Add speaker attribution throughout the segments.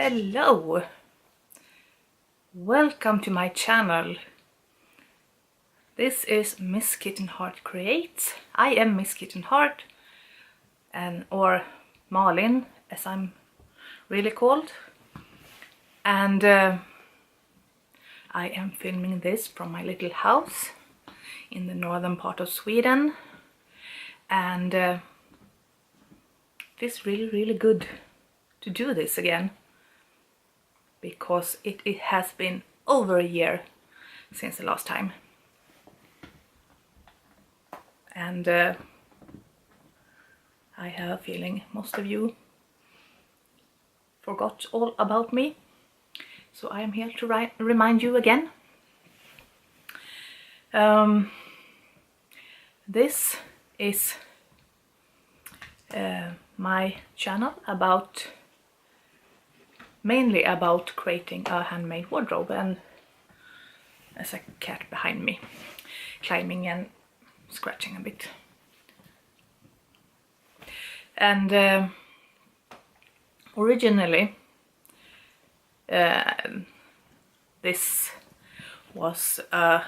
Speaker 1: Hello! Welcome to my channel. This is Miss Kitten Heart Creates. I am Miss Kitten Heart, or Malin as I'm really called. And I am filming this from my little house in the northern part of Sweden. And it's really good to do this again, because it has been over a year since the last time. And I have a feeling most of you forgot all about me, so I am here to remind you again. This is my channel mainly about creating a handmade wardrobe, and there's a cat behind me climbing and scratching a bit. And originally this was a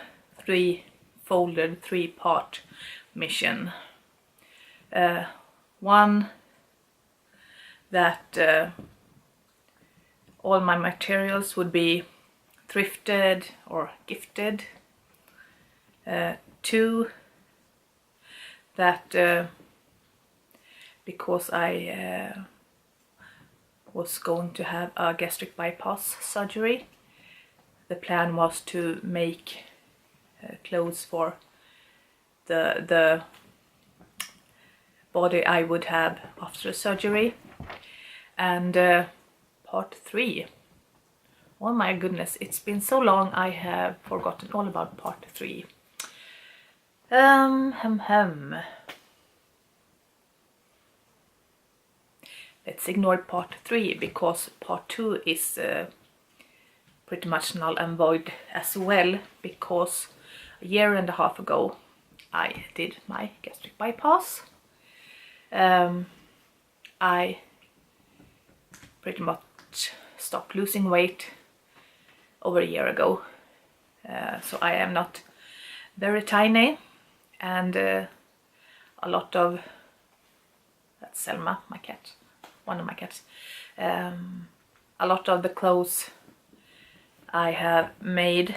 Speaker 1: three-folded, three-part mission. One that all my materials would be thrifted or gifted. Two, that because I was going to have a gastric bypass surgery, the plan was to make clothes for the body I would have after the surgery. And part 3. Oh my goodness, it's been so long I have forgotten all about part 3. Let's ignore part 3, because part 2 is pretty much null and void as well, because a year and a half ago I did my gastric bypass. I pretty much stopped losing weight over a year ago, so I am not very tiny, and a lot of, that's Selma, my cat, one of my cats, a lot of the clothes I have made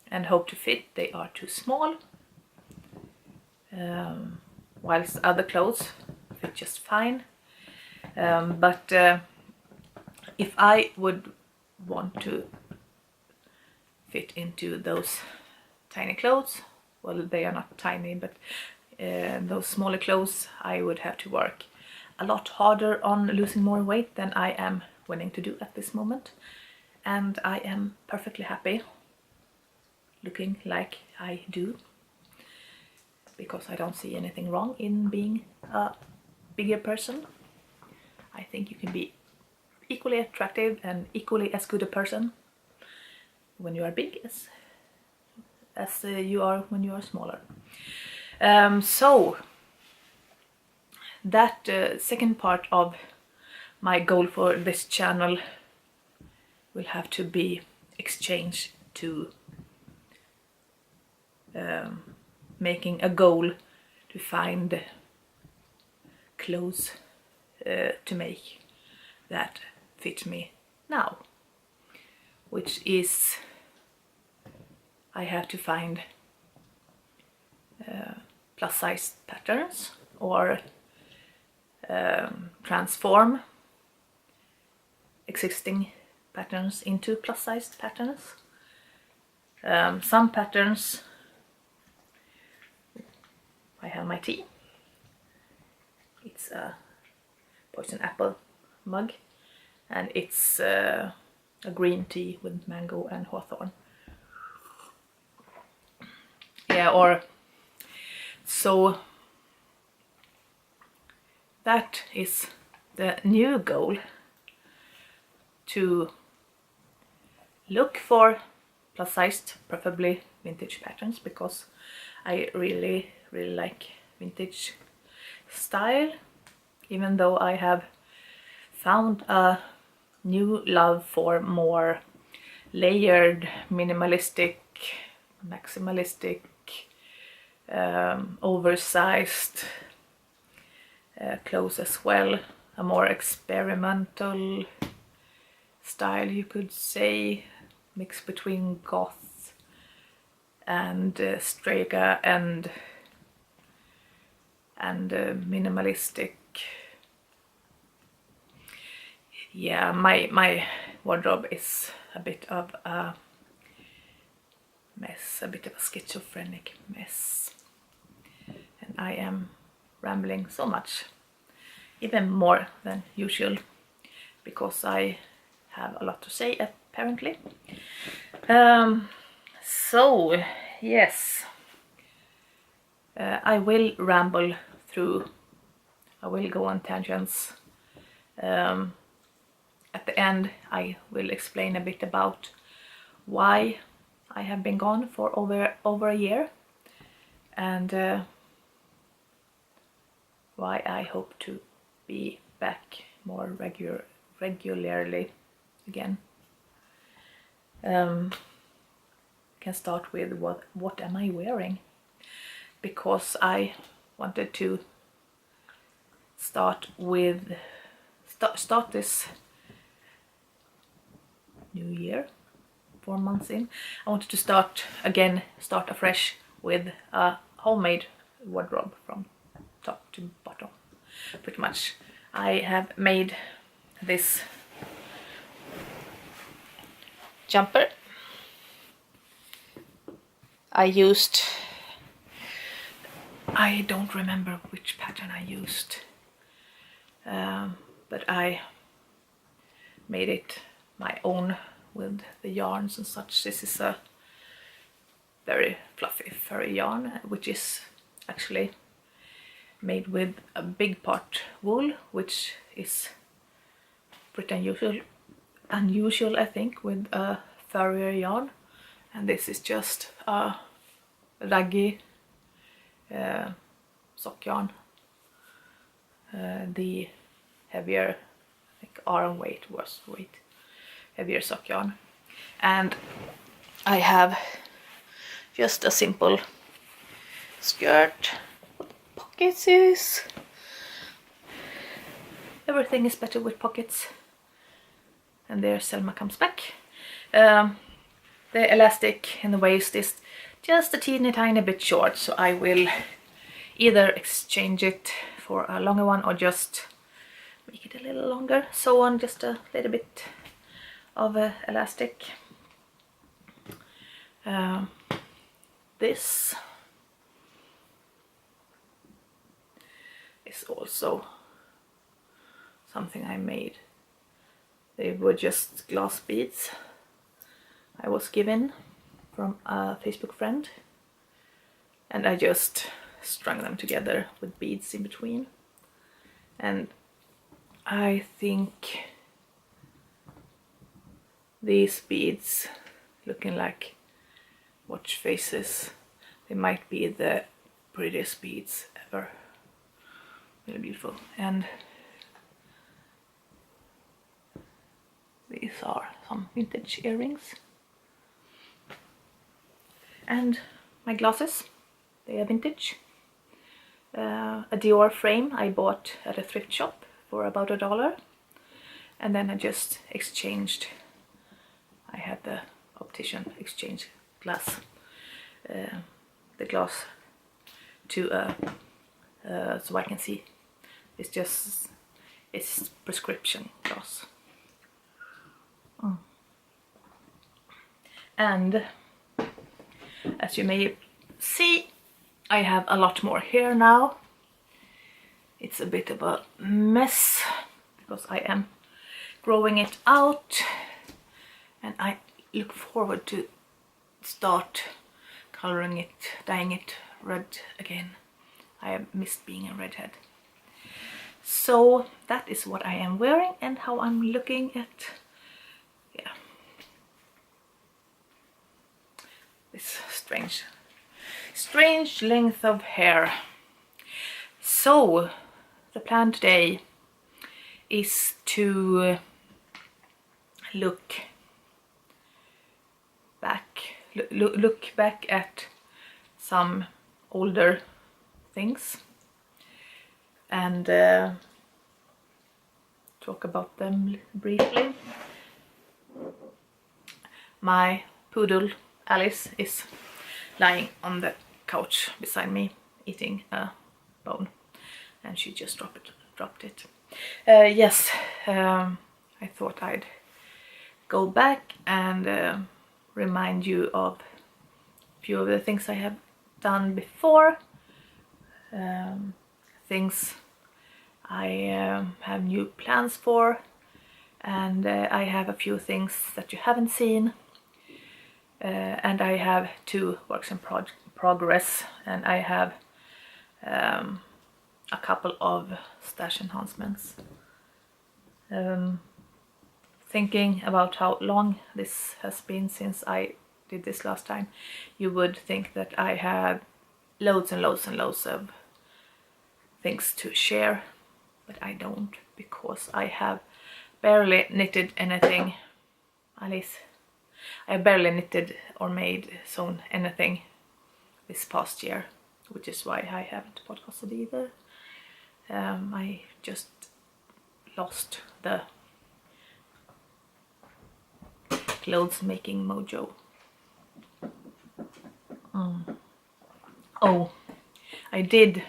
Speaker 1: and hope to fit, they are too small, whilst other clothes fit just fine. But if I would want to fit into those tiny clothes, well, they are not tiny, but those smaller clothes, I would have to work a lot harder on losing more weight than I am willing to do at this moment. And I am perfectly happy looking like I do, because I don't see anything wrong in being a bigger person. I think you can be equally attractive and equally as good a person when you are big as you are when you are smaller. So that second part of my goal for this channel will have to be exchanged to making a goal to find clothes to make that fit me now, which is I have to find plus size patterns, or transform existing patterns into plus sized patterns. Some patterns, I have my tea. It's a poison apple mug, and it's a green tea with mango and hawthorn. Yeah, or so that is the new goal, to look for plus sized, preferably vintage patterns, because I really like vintage style, even though I have found a new love for more layered, minimalistic, maximalistic, oversized clothes as well. A more experimental style, you could say, mix between goth and strega and minimalistic. Yeah, my wardrobe is a bit of a mess, a bit of a schizophrenic mess, and I am rambling so much, even more than usual, because I have a lot to say apparently. So yes, I will ramble through, I will go on tangents. At the end I will explain a bit about why I have been gone for over a year, and why I hope to be back more regularly again. Can start with what am I wearing, because I wanted to start this new year, 4 months in. I wanted to start afresh with a homemade wardrobe from top to bottom, pretty much. I have made this jumper. I don't remember which pattern I used, but I made it my own with the yarns and such. This is a very fluffy furry yarn, which is actually made with a big part wool, which is pretty unusual I think, with a furrier yarn. And this is just a raggy sock yarn. The heavier, I think arm weight was heavier sock yarn. And I have just a simple skirt. Pockets is... everything is better with pockets. And there Selma comes back. The elastic in the waist is just a teeny tiny bit short, so I will either exchange it for a longer one or just make it a little longer. Sew on just a little bit of elastic. This is also something I made. They were just glass beads I was given from a Facebook friend, and I just strung them together with beads in between. And I think these beads, looking like watch faces, they might be the prettiest beads ever. Really beautiful. And these are some vintage earrings. And my glasses, they are vintage. A Dior frame I bought at a thrift shop for about $1, and then I just exchanged. I had the optician exchange glass, the glass to so I can see. It's prescription glass. And as you may see, I have a lot more hair now. It's a bit of a mess because I am growing it out, and I look forward to start coloring it, dyeing it red again. I have missed being a redhead. So that is what I am wearing and how I'm looking at, yeah, this strange length of hair. So the plan today is to look back at some older things and talk about them briefly. My poodle Alice is lying on the couch beside me eating a bone, and she just dropped it. Yes, I thought I'd go back and remind you of a few of the things I have done before, things I have new plans for, and I have a few things that you haven't seen, and I have 2 works in progress, and I have a couple of stash enhancements. Thinking about how long this has been since I did this last time, you would think that I have loads and loads and loads of things to share, but I don't, because I have barely knitted anything. At least I barely knitted or sewn anything this past year, which is why I haven't podcasted either. I just lost the clothes making mojo. Oh, I did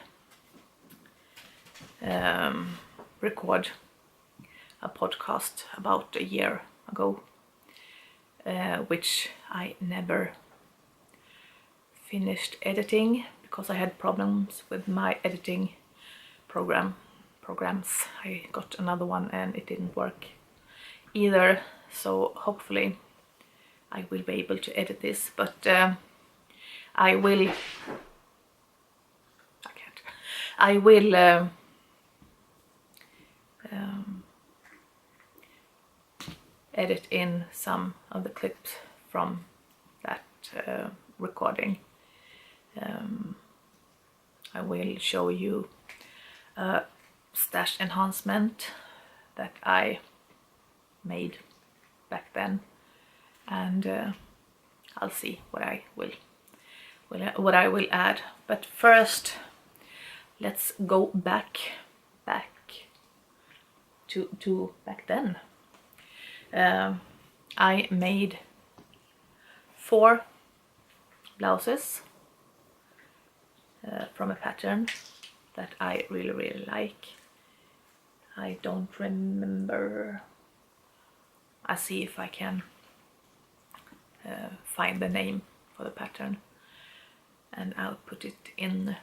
Speaker 1: record a podcast about a year ago, which I never finished editing because I had problems with my editing programs. I got another one and it didn't work either, so hopefully I will be able to edit this, but I will edit in some of the clips from that recording. I will show you a stash enhancement that I made back then, and I'll see what I will add. But first, let's go back to back then. I made 4 blouses from a pattern that I really like. I don't remember. I'll see if I can find the name for the pattern, and I'll put it in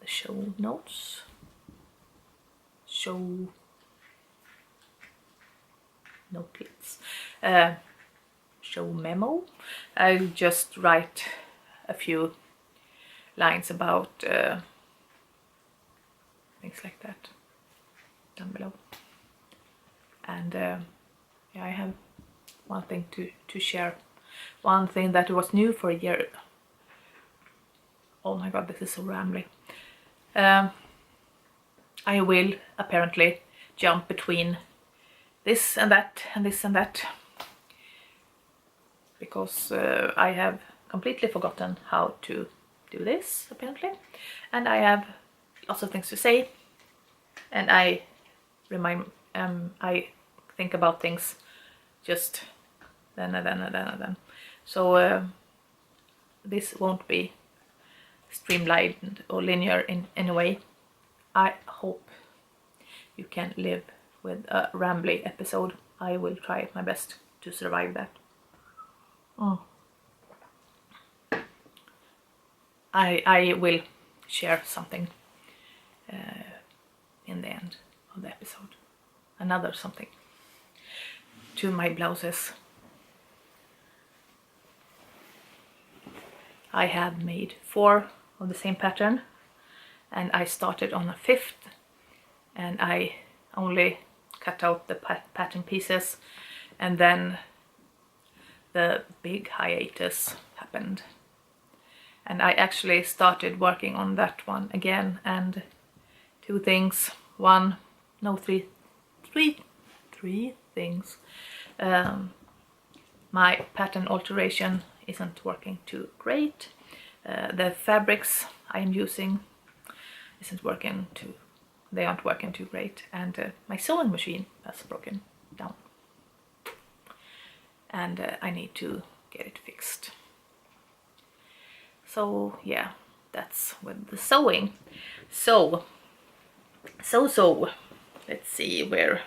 Speaker 1: the show notes. Show memo. I'll just write a few lines about things like that down below. And yeah, I have one thing to share. One thing that was new for a year. Oh my god, this is so rambly. I will apparently jump between this and that and this and that, because I have completely forgotten how to do this apparently, and I have lots of things to say, and I think about things just then and then. So this won't be streamlined or linear in any way. I hope you can live with a rambly episode. I will try my best to survive that. I will share something in the end of the episode. Another something to my blouses. I have made 4 of the same pattern, and I started on a 5th, and I only cut out the pattern pieces, and then the big hiatus happened, and I actually started working on that one again, and 2 things, 3 things My pattern alteration isn't working too great. The fabrics I am using they aren't working too great, and my sewing machine has broken down, and I need to get it fixed. So yeah, that's with the sewing. So let's see where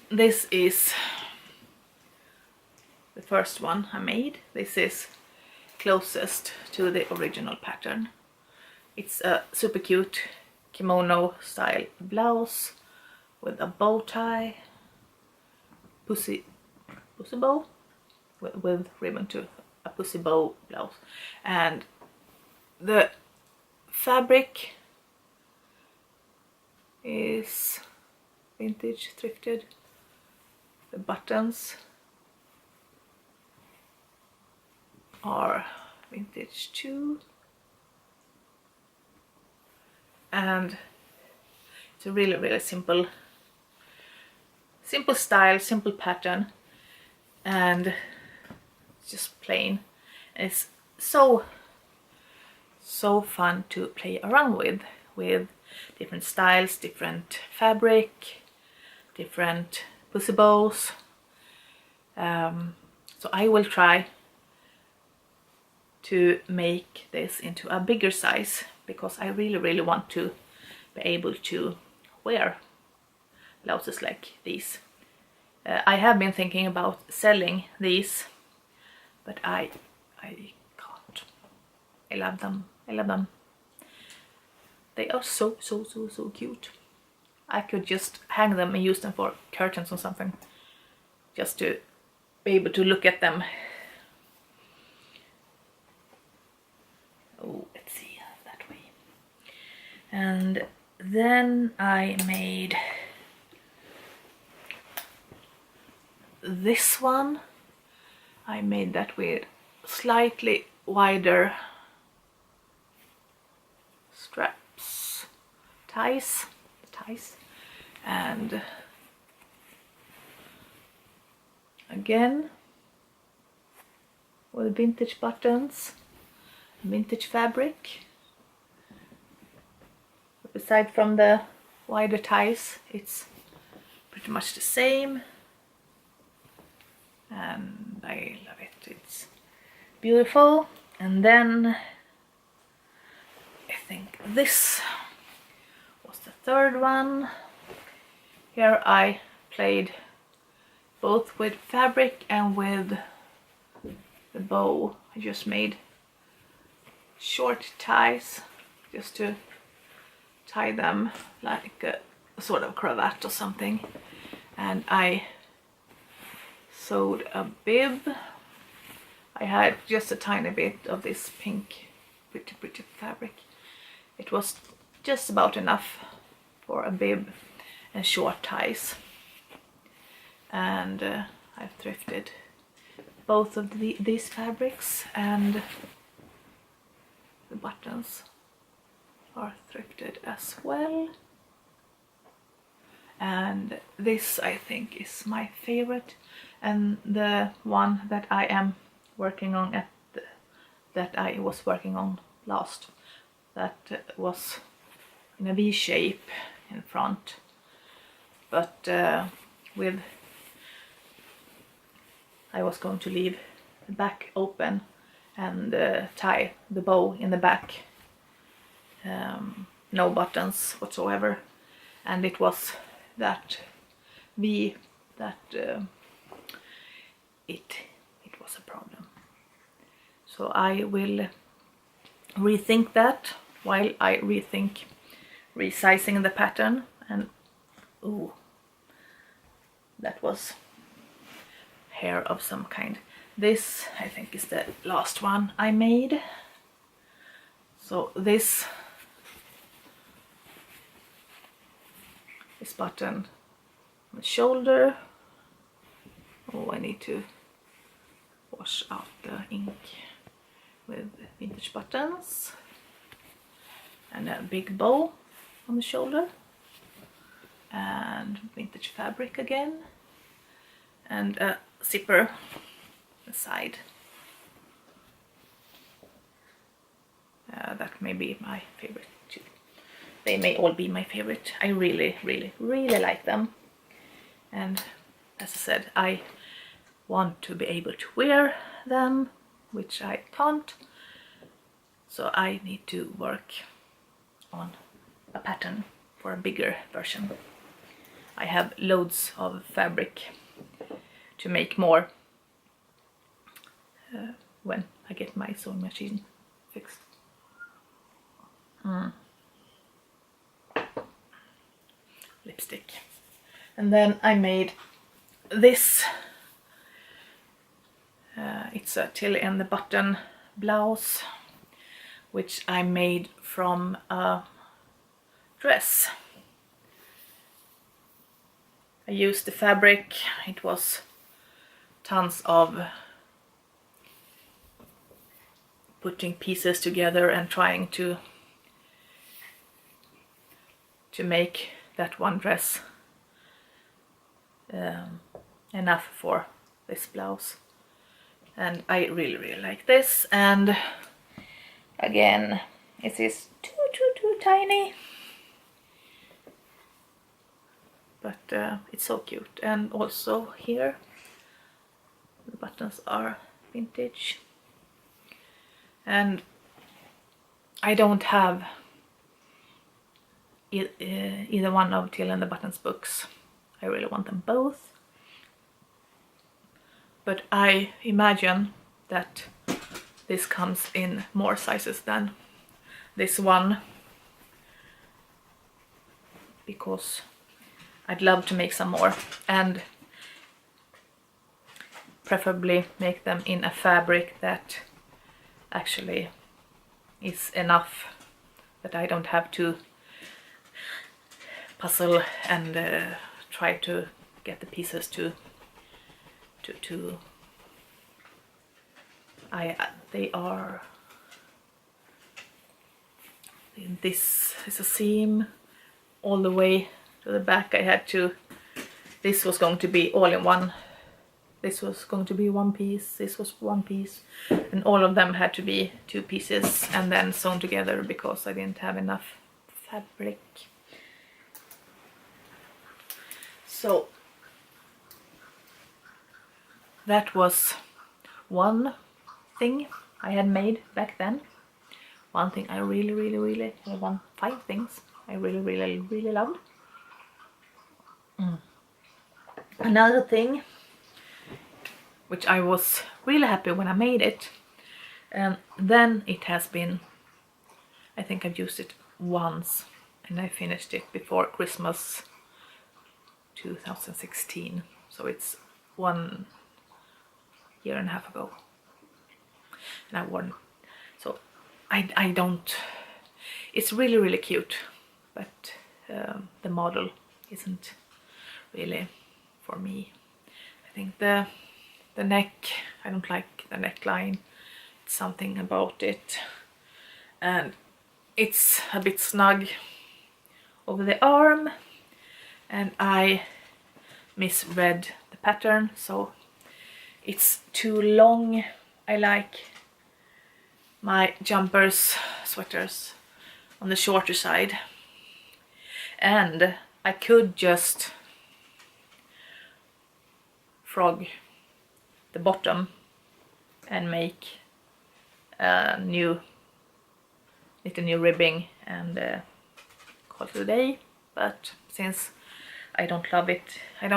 Speaker 1: this is. The first one I made. This is closest to the original pattern. It's a super cute kimono style blouse with a bow tie, pussy bow with ribbon too, a pussy bow blouse, and the fabric is vintage thrifted. The buttons are vintage too, and it's a really simple style, simple pattern, and it's just plain. It's so fun to play around with different styles, different fabric, different pussy bows. So I will try to make this into a bigger size, because I really want to be able to wear blouses like these. I have been thinking about selling these, but I can't. I love them. They are so cute. I could just hang them and use them for curtains or something, just to be able to look at them. Oh, let's see, that way. And then I made this one. I made that with slightly wider straps, ties, and again with vintage buttons, vintage fabric. Aside from the wider ties, it's pretty much the same, and I love it. It's beautiful. And then I think this was the third one. Here I played both with fabric and with the bow. I just made short ties just to tie them like a sort of cravat or something, and I sewed a bib. I had just a tiny bit of this pink pretty fabric. It was just about enough for a bib and short ties, and I've thrifted both of these fabrics, and the buttons are thrifted as well. And this, I think, is my favorite, and the one that I am working on that I was working on last, that was in a V shape in front, but I was going to leave the back open and tie the bow in the back, no buttons whatsoever, and it was that V that it was a problem. So I will rethink that while I rethink resizing the pattern. And ooh, that was hair of some kind. This, I think, is the last one I made. So this button on the shoulder. Oh, I need to wash out the ink with vintage buttons, and a big bow on the shoulder, and vintage fabric again, and a zipper inside. That may be my favorite too. They may all be my favorite. I really, really, really like them. And as I said, I want to be able to wear them, which I can't. So I need to work on a pattern for a bigger version. I have loads of fabric to make more when I get my sewing machine fixed. Lipstick. And then I made this. It's a till in the button blouse, which I made from a dress. I used the fabric. It was tons of putting pieces together and trying to make that one dress enough for this blouse. And I really, really like this. And again, it is too tiny, but it's so cute. And also here the buttons are vintage, and I don't have either one of Till and the Buttons books. I really want them both, but I imagine that this comes in more sizes than this one, because I'd love to make some more, and preferably make them in a fabric that actually is enough that I don't have to puzzle and try to get the pieces they are, this is a seam all the way to the back. I had to, this was going to be all in one, this was going to be one piece, this was one piece, and all of them had to be 2 pieces and then sewn together because I didn't have enough fabric. So that was one thing I had made back then. One thing I really, 5 things I really loved. Another thing which I was really happy when I made it, and then it has been, I think I've used it once, and I finished it before Christmas 2016, so it's 1.5 years ago, and I wore it. So I don't, it's really cute, but the model isn't really for me. I think the neck, I don't like the neckline. It's something about it, and it's a bit snug over the arm, and I misread the pattern, so it's too long. I like my jumpers, sweaters on the shorter side, and I could just frog the bottom and make a new ribbing and call it a day. But since I don't love it, I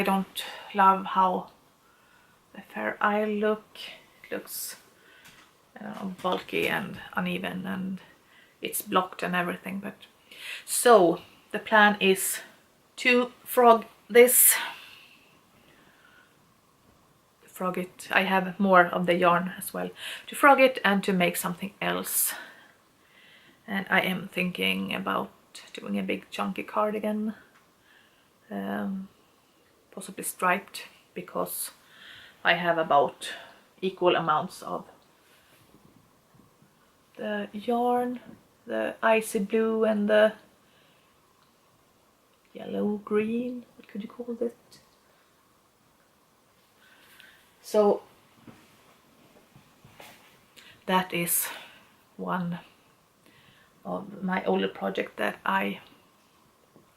Speaker 1: don't love how the Fair Isle look. It looks bulky and uneven, and it's blocked and everything. But so the plan is to frog this. Frog it. I have more of the yarn as well to frog it and to make something else. And I am thinking about doing a big chunky cardigan, possibly striped, because I have about equal amounts of the yarn, the icy blue and the yellow green, what could you call it? So that is one of my older project that I'm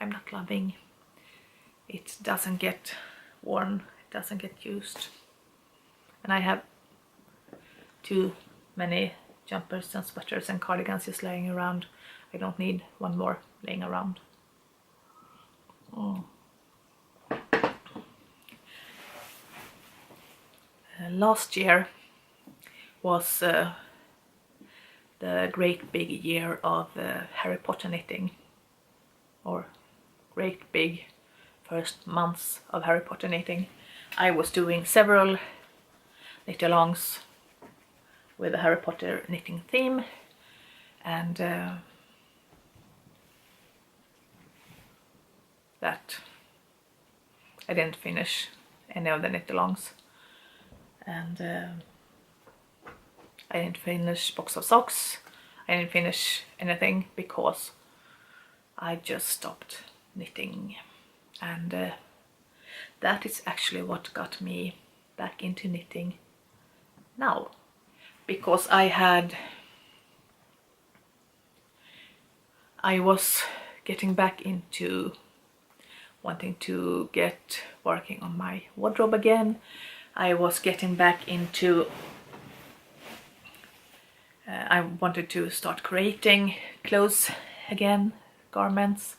Speaker 1: not loving. It doesn't get worn, it doesn't get used, and I have too many jumpers and sweaters and cardigans just laying around. I don't need one more laying around. Last year was the great big year of Harry Potter knitting, or great big first months of Harry Potter knitting. I was doing several knit-alongs with a Harry Potter knitting theme, and that I didn't finish any of the knit-alongs, and I didn't finish Box of Socks. I didn't finish anything because I just stopped knitting, and that is actually what got me back into knitting now, because I was getting back into wanting to get working on my wardrobe again. I was getting back into I wanted to start creating clothes again, garments,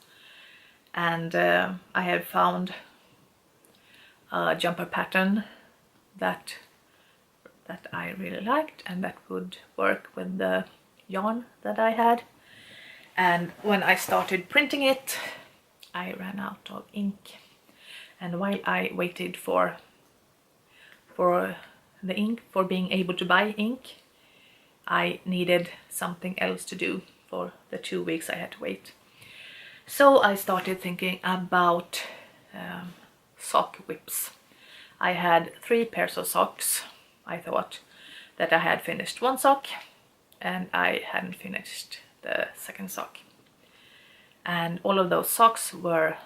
Speaker 1: and I had found a jumper pattern that I really liked and that would work with the yarn that I had. And when I started printing it, I ran out of ink, and while I waited for the ink, for being able to buy ink, I needed something else to do for the 2 weeks I had to wait. So I started thinking about sock whips. I had 3 pairs of socks. I thought that I had finished one sock and I hadn't finished the second sock. And all of those socks were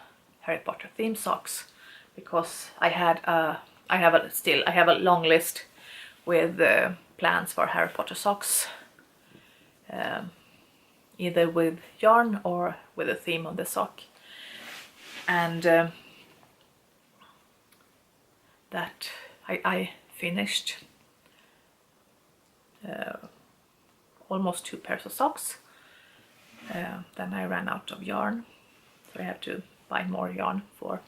Speaker 1: Harry Potter themed socks, because I have a long list with plans for Harry Potter socks, either with yarn or with a theme of the sock, and that I finished almost 2 pairs of socks. Then I ran out of yarn, so I had to buy more yarn for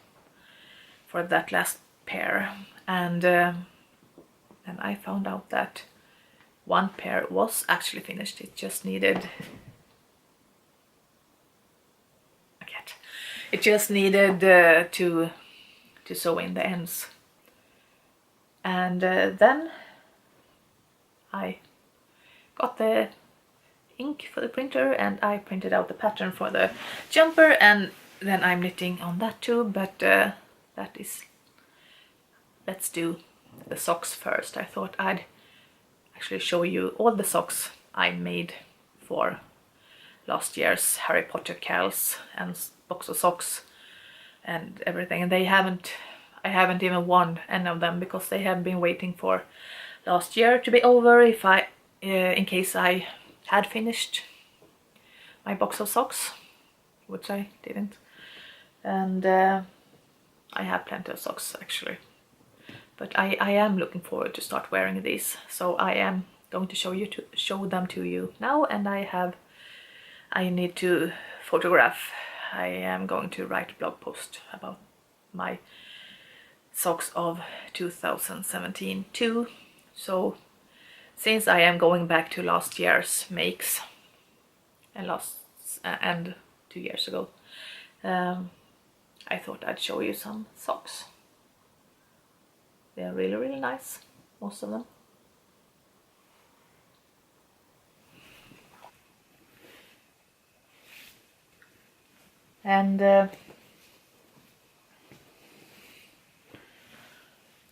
Speaker 1: that last pair, and then I found out that one pair was actually finished. It just needed to sew in the ends, and then I got the ink for the printer and I printed out the pattern for the jumper, and then I'm knitting on that too, but let's do the socks first. I thought I'd actually show you all the socks I made for last year's Harry Potter cals and Box of Socks and everything, and I haven't even worn any of them because they have been waiting for last year to be over in case I had finished my Box of Socks, which I didn't, and I have plenty of socks actually, but I am looking forward to start wearing these, so I am going to show them to you now, and I need to photograph. I am going to write a blog post about my socks of 2017 too. So since I am going back to last year's makes and 2 years ago, I thought I'd show you some socks. They're really, really nice, most of them. And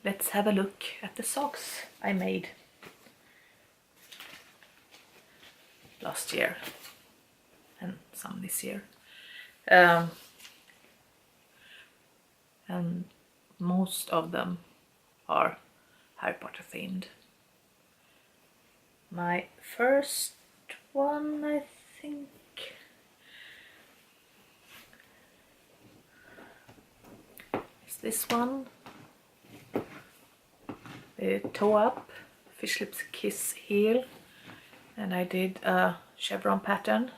Speaker 1: let's have a look at the socks I made last year and some this year. And most of them are Harry Potter themed. My first one, I think, is this one. The toe up, fish lips kiss heel, and I did a chevron pattern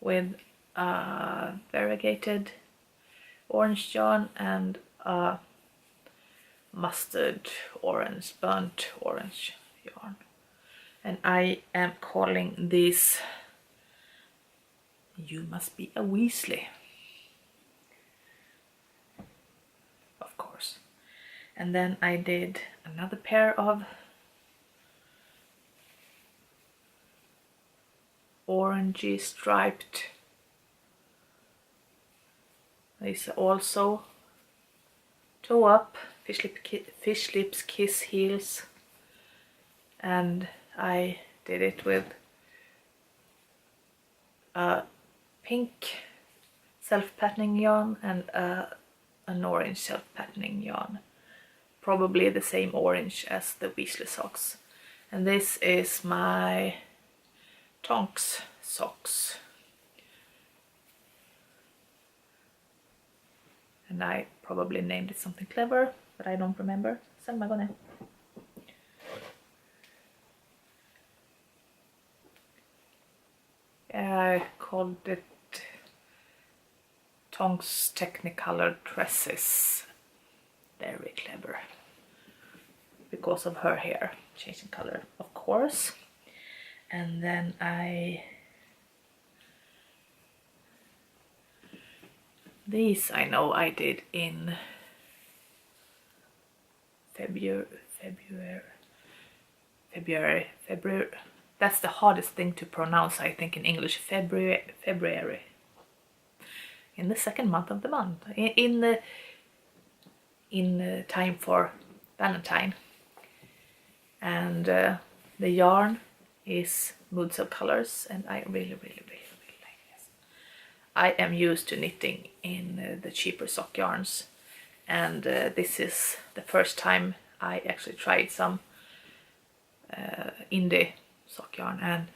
Speaker 1: with a variegated orange yarn and a mustard orange, burnt orange yarn. And I am calling this You Must Be a Weasley, of course. And then I did another pair of orangey striped. These are also toe up, fish lips kiss heels, and I did it with a pink self-patterning yarn and an orange self-patterning yarn, probably the same orange as the Weasley socks. And this is my Tonks socks, and I probably named it something clever, but I don't remember. Så I'm gonna I called it Tonks Technicolor Dresses. Very clever, because of her hair changing color, of course. And then these I know I did in February. That's the hardest thing to pronounce, I think, in English. February. In the second month of the month. In the time for Valentine. And the yarn is Moods of Colors, and I really like this. I am used to knitting in the cheaper sock yarns, and this is the first time I actually tried some indie sock yarn, and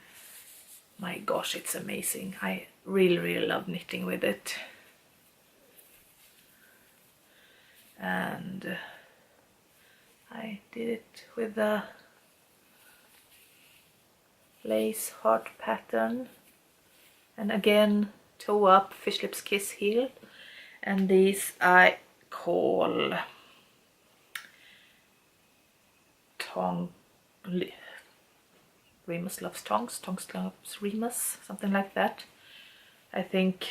Speaker 1: my gosh, it's amazing. I really love knitting with it. And I did it with a lace heart pattern, and again toe up, fish lips kiss heel, and these I call Remus Loves Tonks, Tonks Loves Remus, something like that. I think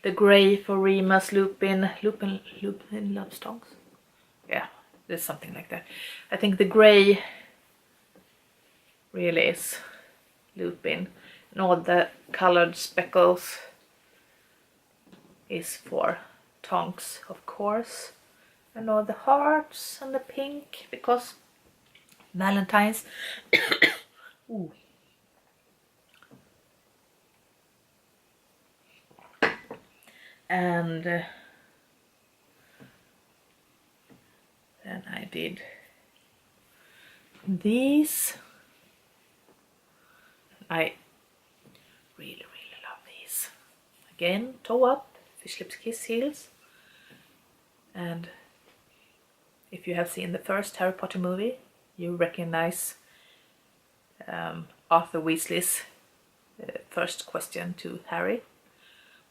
Speaker 1: the grey for Remus, Lupin Loves Tonks. Yeah, there's something like that. I think the grey really is Lupin, and all the colored speckles is for Tonks, of course, and all the hearts and the pink because Valentine's. Ooh. And then I did these. I really love these. Again, toe up, fish lips kiss heels. And if you have seen the first Harry Potter movie, you recognize Arthur Weasley's first question to Harry.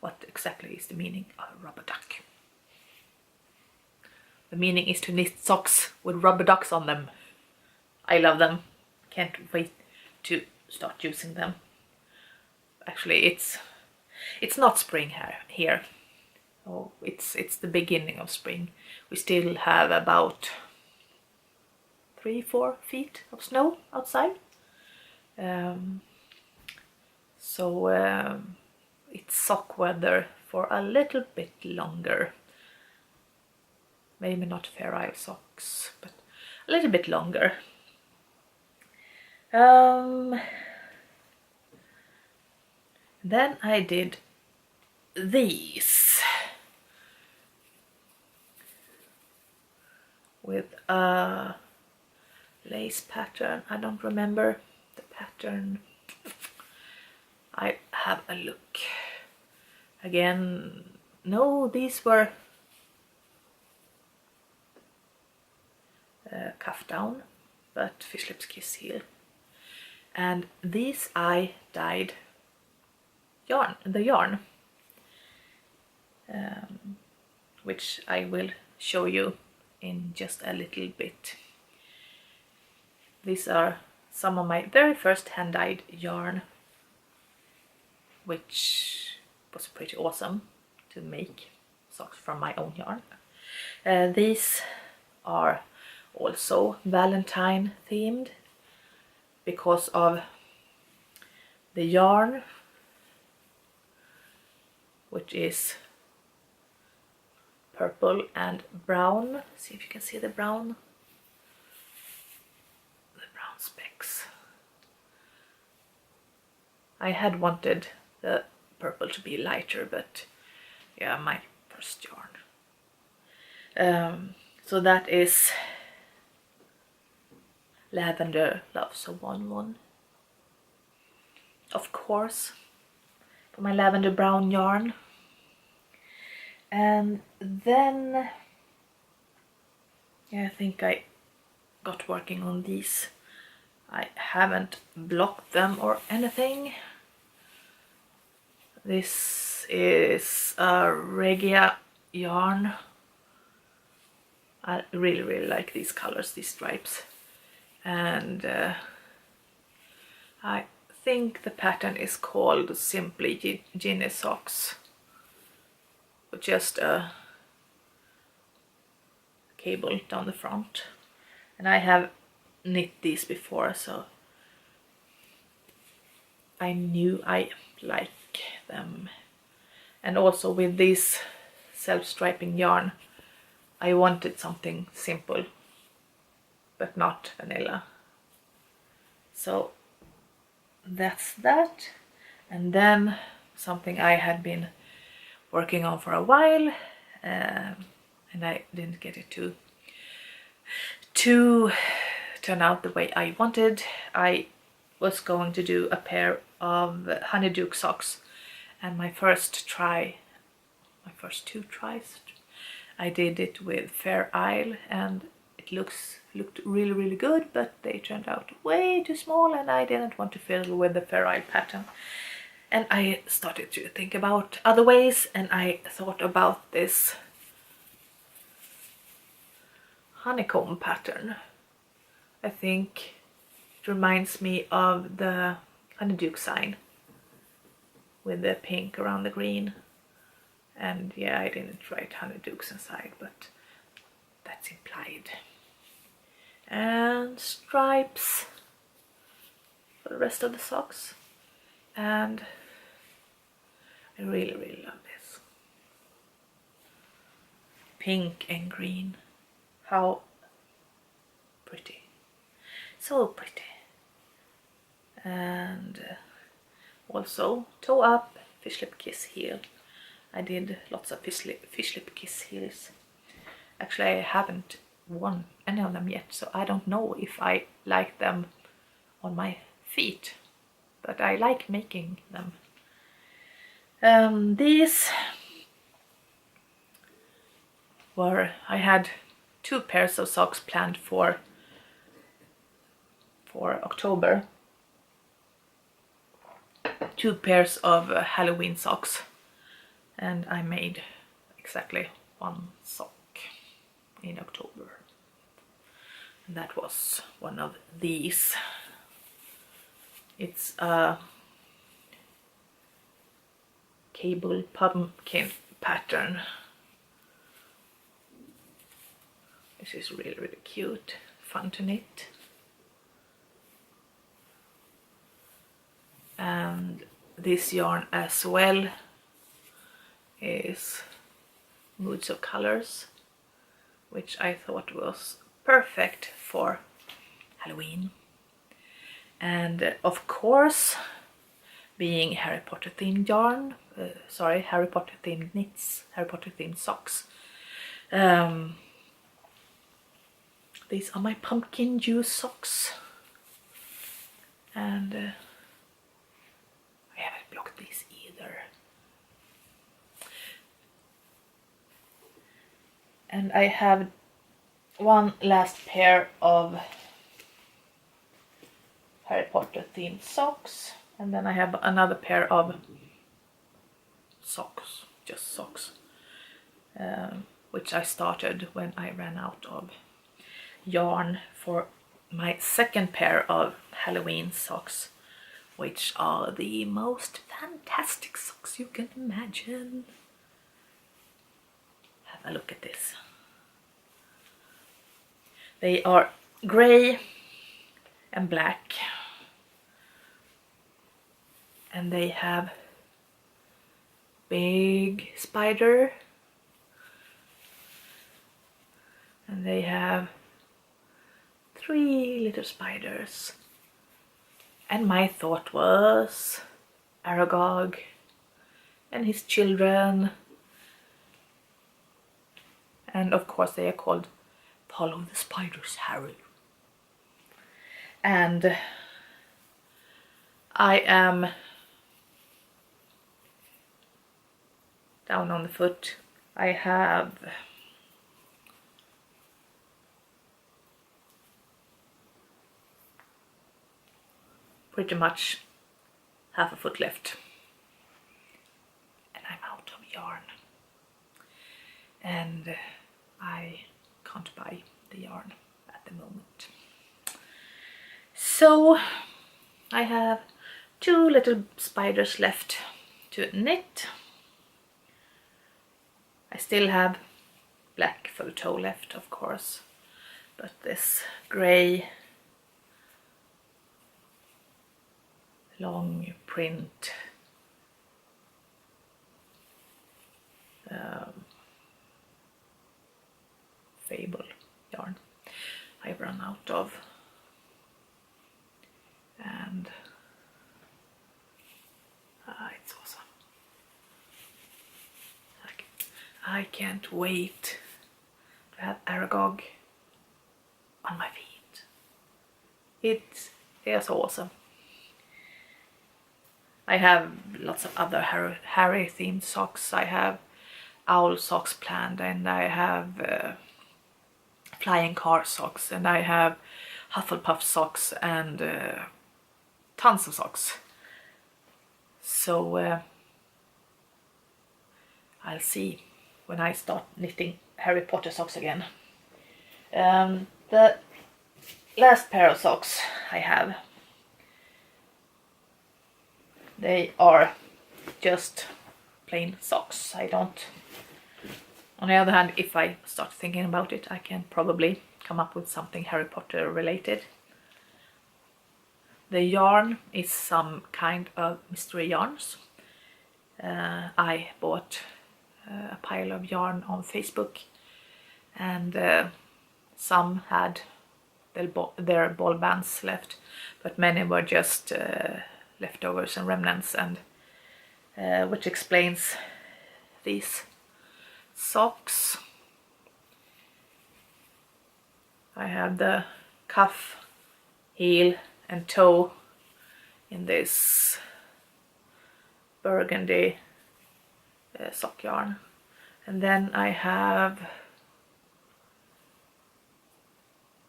Speaker 1: What exactly is the meaning of a rubber duck? The meaning is to knit socks with rubber ducks on them. I love them. Can't wait to start using them. Actually, it's not spring here. Oh, it's the beginning of spring. We still have about 3-4 feet of snow outside. It's sock weather for a little bit longer. Maybe not Fair Isle socks, but a little bit longer. Then I did these, with a lace pattern. I don't remember the pattern. I have a look again. No, these were cuff down, but Fish Lips Kiss Heel. And these I dyed the yarn, which I will show you in just a little bit. These are some of my very first hand-dyed yarn, which was pretty awesome to make socks from my own yarn. These are also Valentine themed because of the yarn, which is purple and brown. See if you can see the brown specks. I had wanted the purple to be lighter, but yeah, my first yarn. So that is Lavender Love Sewn one, of course, for my lavender brown yarn. And then yeah, I think I got working on these. I haven't blocked them or anything. This is a Regia yarn. I really like these colors, these stripes. And I think the pattern is called simply Ginny Socks, with just a cable down the front. And I have knit these before, so I knew I like them. And also with this self-striping yarn, I wanted something simple but not vanilla. So that's that. And then something I had been working on for a while, and I didn't get it to turn out the way I wanted. I was going to do a pair of honeydew socks, and my first two tries, I did it with Fair Isle, and it looked really good, but they turned out way too small, and I didn't want to fiddle with the Fair Isle pattern. And I started to think about other ways, and I thought about this honeycomb pattern. I think it reminds me of the honeydew sign with the pink around the green. And yeah, I didn't write honeydukes inside, but that's implied. And stripes for the rest of the socks. And I really love this. Pink and green. How pretty. So pretty. And also toe up, Fish Lip Kiss Heel. I did lots of fish lip kiss heels. Actually, I haven't worn any of them yet, so I don't know if I like them on my feet, but I like making them. These were, I had 2 pairs of socks planned for October. 2 pairs of Halloween socks. And I made exactly 1 sock in October. And that was one of these. It's a cable pumpkin pattern. This is really cute, fun to knit. And this yarn as well is Moods of Colors, which I thought was perfect for Halloween. And of course, being Harry Potter themed yarn, Harry Potter themed knits, Harry Potter themed socks, These are my pumpkin juice socks. And I haven't blocked these either. And I have one last pair of Harry Potter themed socks. And then I have another pair of socks, just socks. Which I started when I ran out of yarn for my second pair of Halloween socks, which are the most fantastic socks you can imagine. Have a look at this. They are grey and black, and they have big spider, and they have 3 little spiders. And my thought was Aragog and his children, and of course they are called Follow the Spiders, Harry. And I am down on the foot. I have pretty much half a foot left, and I'm out of yarn, and I can't buy the yarn at the moment. So I have 2 little spiders left to knit. I still have black full toe left, of course, but this grey long print fable yarn I've run out of, and it's awesome. I can't wait to have Aragog on my feet. It is awesome. I have lots of other Harry themed socks. I have owl socks planned, and I have flying car socks, and I have Hufflepuff socks, and tons of socks. So I'll see when I start knitting Harry Potter socks again. The last pair of socks I have, they are just plain socks. I don't... On the other hand, if I start thinking about it, I can probably come up with something Harry Potter related. The yarn is some kind of mystery yarns. I bought a pile of yarn on Facebook, and some had their ball bands left, but many were just leftovers and remnants, and which explains these socks. I have the cuff, heel and toe in this burgundy sock yarn, and then I have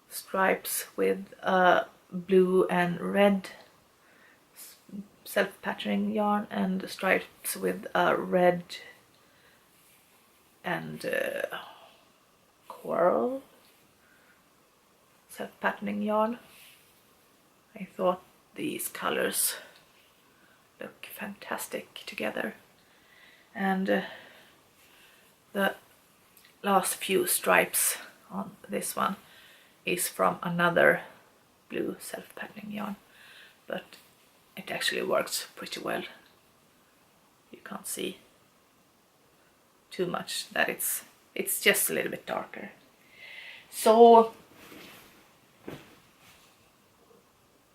Speaker 1: stripes with blue and red self-patterning yarn, and stripes with red and coral self-patterning yarn. I thought these colors look fantastic together, and the last few stripes on this one is from another blue self-patterning yarn, but it actually works pretty well. You can't see too much that it's just a little bit darker. So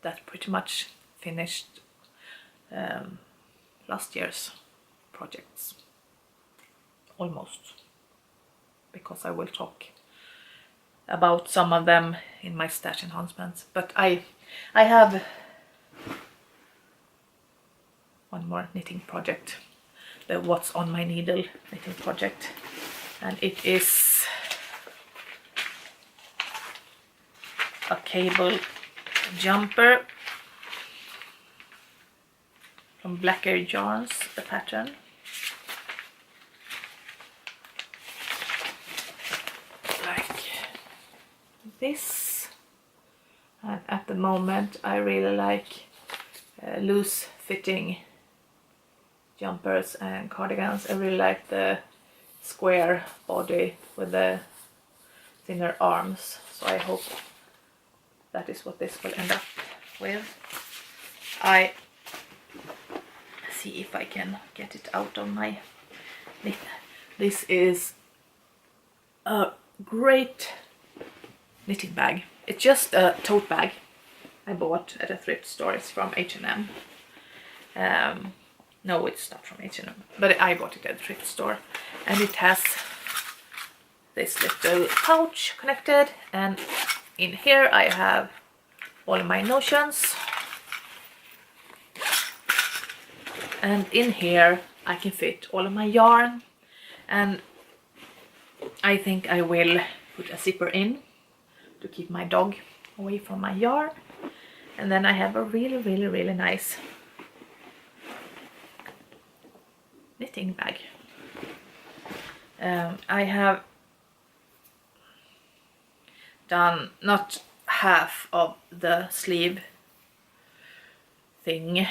Speaker 1: that pretty much finished last year's projects, almost, because I will talk about some of them in my stash enhancements, but I have one more knitting project, the What's on My Needle knitting project, and it is a cable jumper from Blacker Yarns, the pattern. Like this. And at the moment I really like loose fitting jumpers and cardigans. I really like the square body with the thinner arms, so I hope that is what this will end up with. I see if I can get it out of my knit. This is a great knitting bag. It's just a tote bag I bought at a thrift store. It's from H&M. No, it's not from H&M, but I bought it at a thrift store, and it has this little pouch connected, and in here I have all my notions, and in here I can fit all of my yarn, and I think I will put a zipper in to keep my dog away from my yarn, and then I have a really nice knitting bag. I have done not half of the sleeve thing.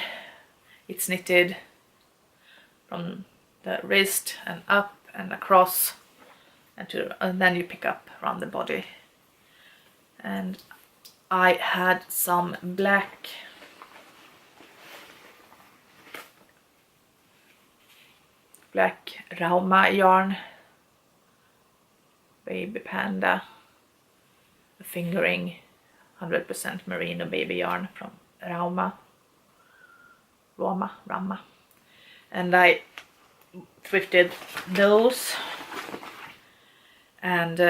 Speaker 1: It's knitted from the wrist and up and across, and then you pick up around the body. And I had some black Rauma yarn, baby panda, a fingering 100% merino baby yarn from Rama, and I thrifted those, and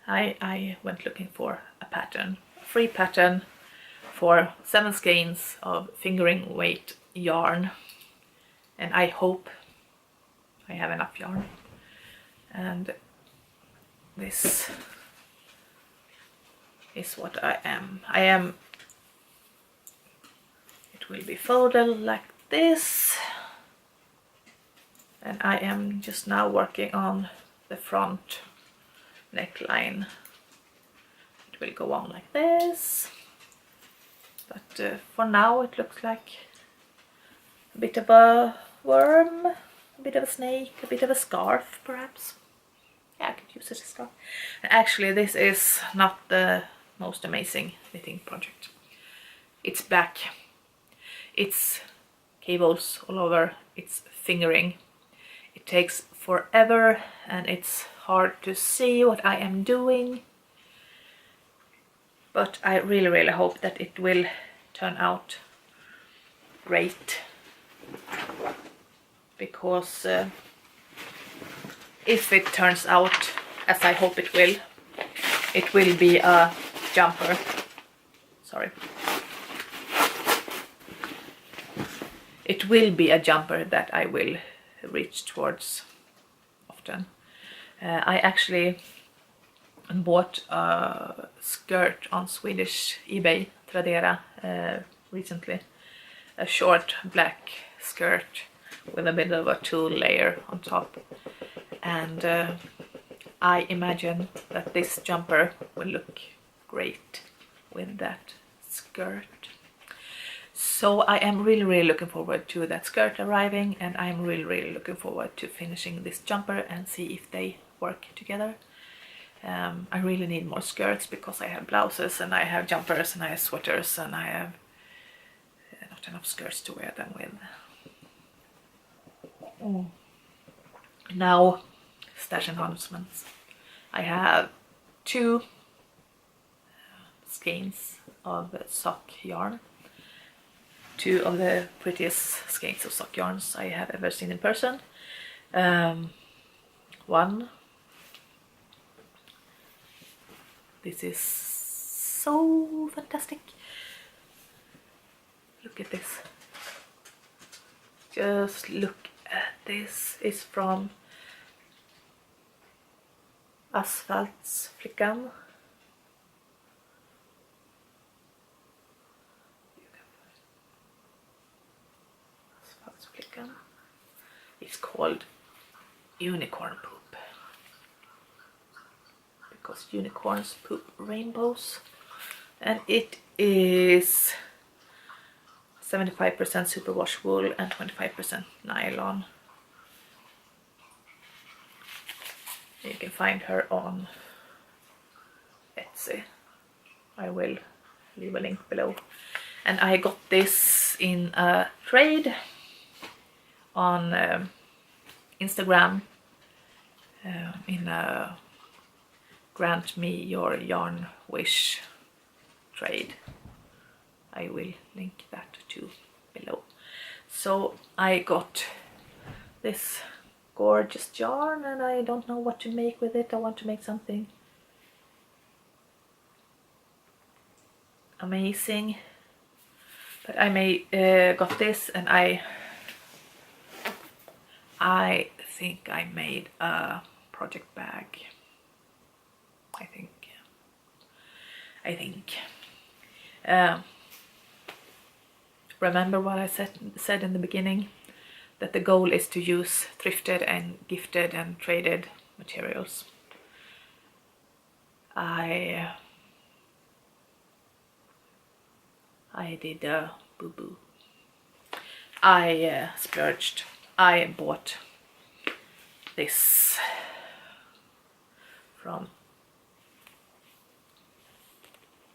Speaker 1: I went looking for a pattern, a free pattern for 7 skeins of fingering weight yarn, and I hope I have enough yarn. And this is what I am. It will be folded like this, and I am just now working on the front neckline. It will go on like this, but for now it looks like a bit of a worm, a bit of a snake, a bit of a scarf perhaps. Yeah, I could use it as a scarf. And actually this is not the most amazing knitting project. It's back, it's cables all over, it's fingering. It takes forever and it's hard to see what I am doing, but I really hope that it will turn out great, because if it turns out as I hope it will be a jumper. Sorry. It will be a jumper that I will reach towards often. I actually bought a skirt on Swedish eBay, Tradera, recently. A short black skirt with a bit of a tulle layer on top. And I imagine that this jumper will look great with that skirt. So I am really looking forward to that skirt arriving, and I'm really looking forward to finishing this jumper and see if they work together. I really need more skirts because I have blouses and I have jumpers and I have sweaters, and I have not enough skirts to wear them with. Now, stash enhancements. I have 2 skeins of sock yarn. 2 of the prettiest skeins of sock yarns I have ever seen in person. One This is so fantastic. Look at this. Just look at this. It's from Asfaltsflickan. It's called unicorn poop because unicorns poop rainbows, and it is 75% superwash wool and 25% nylon. You can find her on Etsy. I will leave a link below. And I got this in a trade on Instagram in a grant me your yarn wish trade. I will link that too below. So I got this gorgeous yarn and I don't know what to make with it. I want to make something amazing, but I got this, and I think I made a project bag. I think. Remember what I said in the beginning, that the goal is to use thrifted and gifted and traded materials. I did a boo-boo. I splurged. I bought this from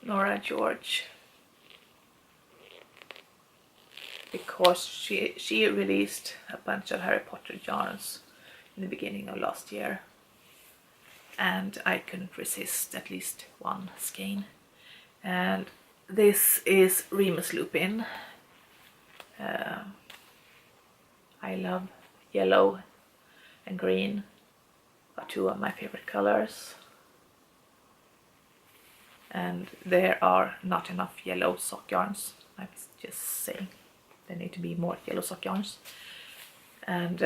Speaker 1: Nora George because she released a bunch of Harry Potter yarns in the beginning of last year, and I couldn't resist at least one skein. And this is Remus Lupin. I love yellow and green, are two of my favorite colors, and there are not enough yellow sock yarns. I'm just saying there need to be more yellow sock yarns. And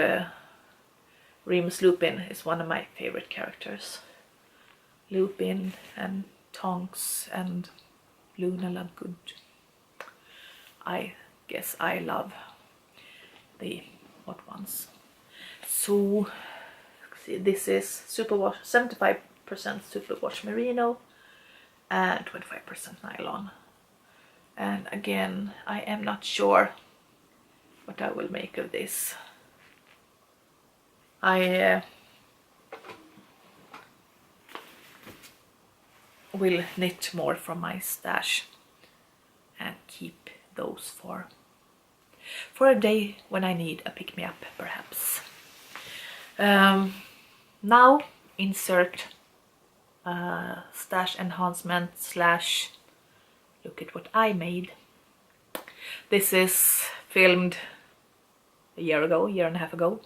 Speaker 1: Remus Lupin is one of my favorite characters. Lupin and Tonks and Luna Lovegood. I guess I love the hot ones. So see, this is superwash, 75% superwash merino and 25% nylon. And again, I am not sure what I will make of this. I will knit more from my stash and keep those for a day when I need a pick-me-up, perhaps. Now insert stash enhancement / look at what I made. This is filmed a year and a half ago,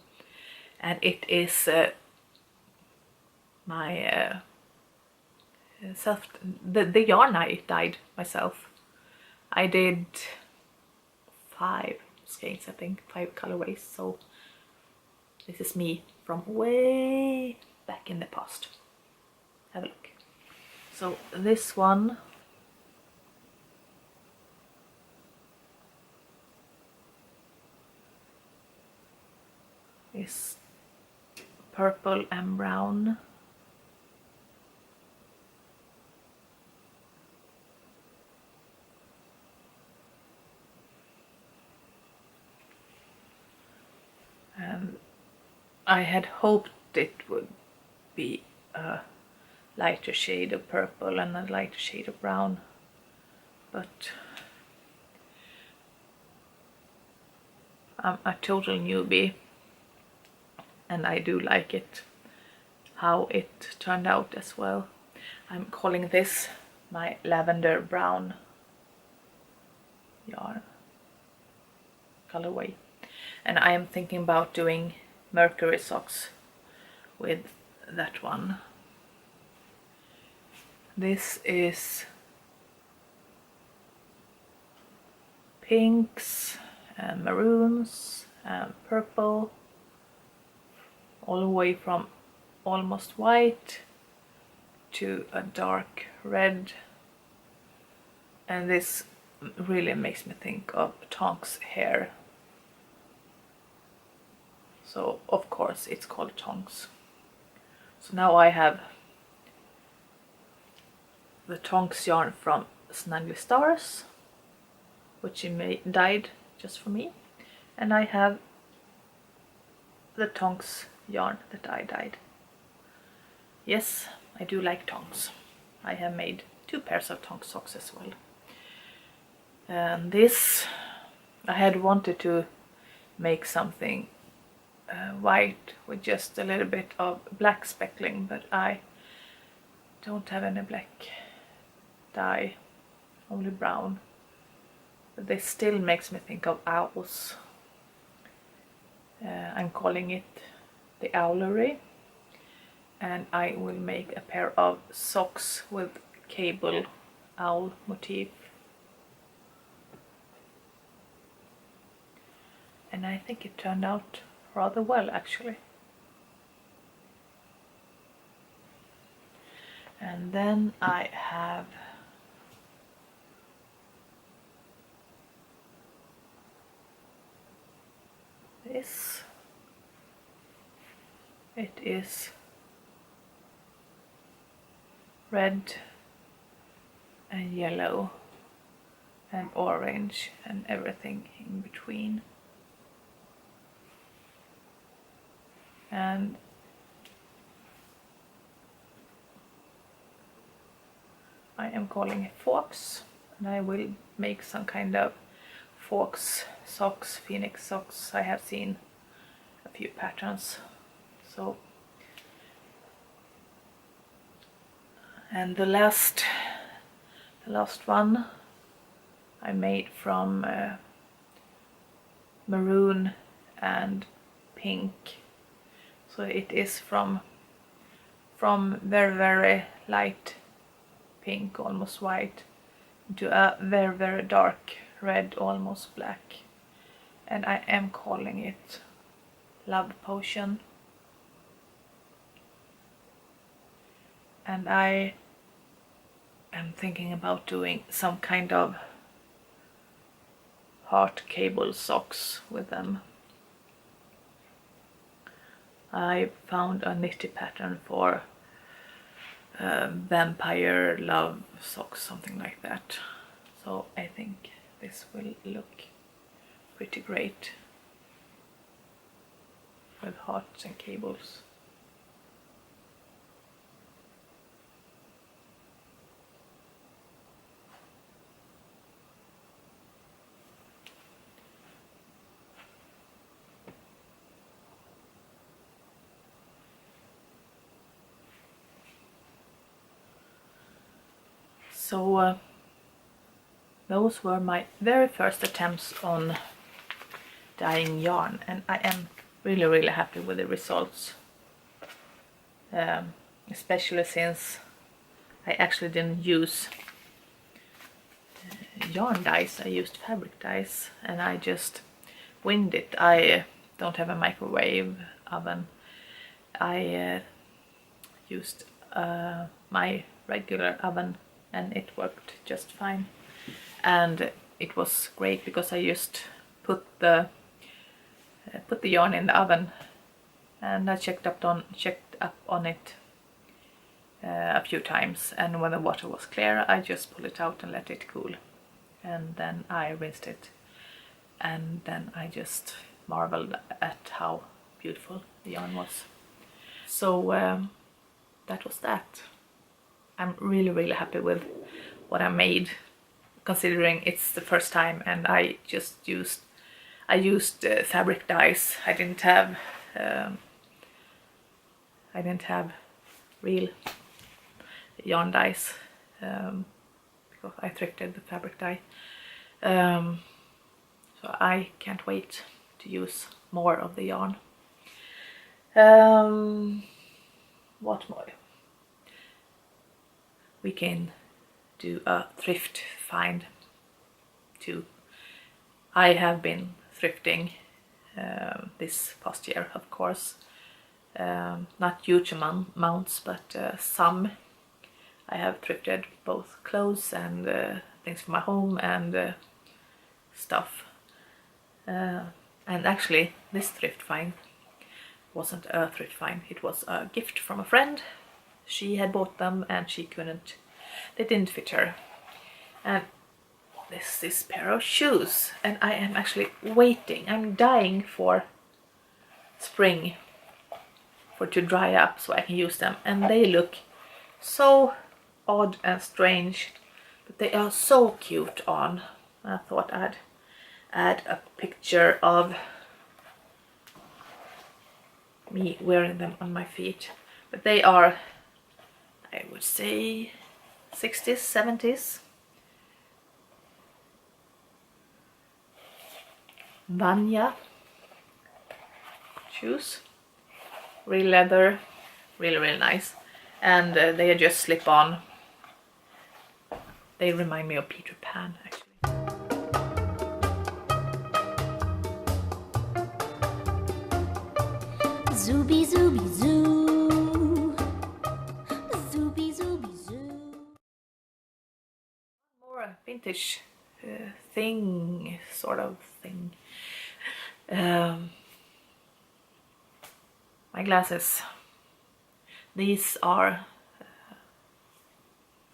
Speaker 1: and it is my the yarn I dyed myself. I did 5 skeins, I think, 5 colorways, so this is me from way back in the past. Have a look. So this one is purple and brown. And I had hoped it would be a lighter shade of purple and a lighter shade of brown, but I'm a total newbie and I do like it, how it turned out as well. I'm calling this my lavender brown yarn colorway, and I am thinking about doing Mercury socks with that one. This is pinks and maroons and purple, all the way from almost white to a dark red, and this really makes me think of Tonks hair, so of course it's called Tonks. So now I have the Tonks yarn from Snuggly Stars, which she dyed just for me, and I have the Tonks yarn that I dyed. Yes, I do like Tonks. I have made 2 pairs of Tonks socks as well. And this, I had wanted to make something white with just a little bit of black speckling, but I don't have any black dye, only brown. But this still makes me think of owls. I'm calling it the Owlery, and I will make a pair of socks with cable owl motif. And I think it turned out rather well, actually. And then I have this. It is red and yellow and orange and everything in between. And I am calling it fox, and I will make some kind of fox socks, phoenix socks. I have seen a few patterns. So, and the last one I made from maroon and pink. So it is from very, very light pink, almost white, to a very, very dark red, almost black. And I am calling it Love Potion. And I am thinking about doing some kind of heart cable socks with them. I found a knitted pattern for vampire love socks, something like that. So I think this will look pretty great with hearts and cables. So those were my very first attempts on dyeing yarn, and I am really, really happy with the results. Especially since I actually didn't use yarn dyes, I used fabric dyes, and I just winged it. I don't have a microwave oven. I used my regular oven, and it worked just fine. And it was great because I just put the yarn in the oven, and I checked up on it a few times, and when the water was clear I just pulled it out and let it cool, and then I rinsed it, and then I just marveled at how beautiful the yarn was. So that was that. I'm really, really happy with what I made, considering it's the first time, and I used fabric dyes. I didn't have real yarn dyes because I thrifted the fabric dye. So I can't wait to use more of the yarn. What more? we can do a thrift find too. I have been thrifting this past year, of course. Not huge amounts, but some. I have thrifted both clothes and things for my home and stuff. And actually this thrift find wasn't a thrift find, it was a gift from a friend. She had bought them and they didn't fit her. And this pair of shoes, and I am actually waiting, I'm dying for spring to dry up so I can use them. And they look so odd and strange, but they are so cute on. I thought I'd add a picture of me wearing them on my feet. But they are, I would say, 60s, 70s. Vanya shoes. Real leather, really nice. And they are just slip on. They remind me of Peter Pan, actually.
Speaker 2: Zooby zooby zoo. Zooby zooby zoo.
Speaker 1: More vintage sort of thing. My glasses. These are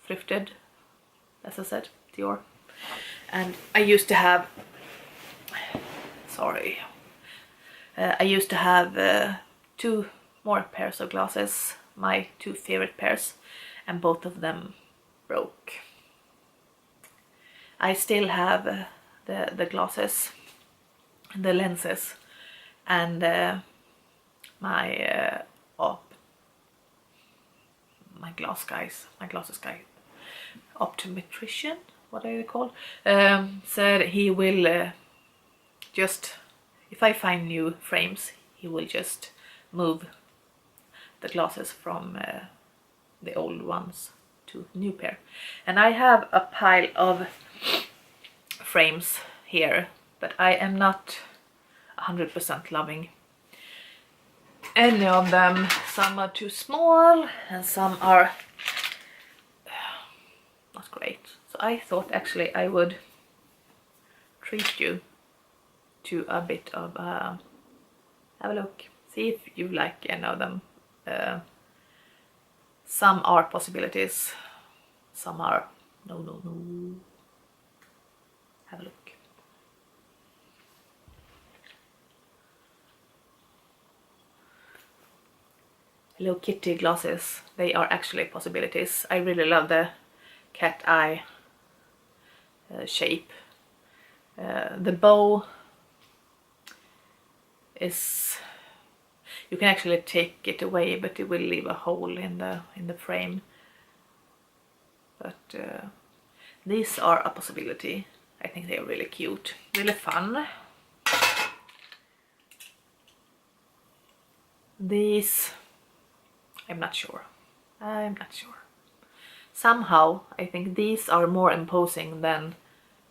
Speaker 1: thrifted, as I said, Dior. And I used to have, I used to have 2 more pairs of glasses, my 2 favorite pairs, and both of them broke. I still have the glasses, the lenses, and my glasses guy, optometrician, what are they called, said he will just, if I find new frames, he will just move the glasses from the old ones to new pair. And I have a pile of frames here, but I am not 100% loving any of them. Some are too small and some are not great. So I thought actually I would treat you to a bit of have a look, see if you like any of them. Some are possibilities, some are no. Have a look. Hello Kitty glasses, they are actually possibilities. I really love the cat eye shape. The bow is, you can actually take it away, but it will leave a hole in the frame. But these are a possibility. I think they are really cute, really fun. These, I'm not sure. Somehow I think these are more imposing than,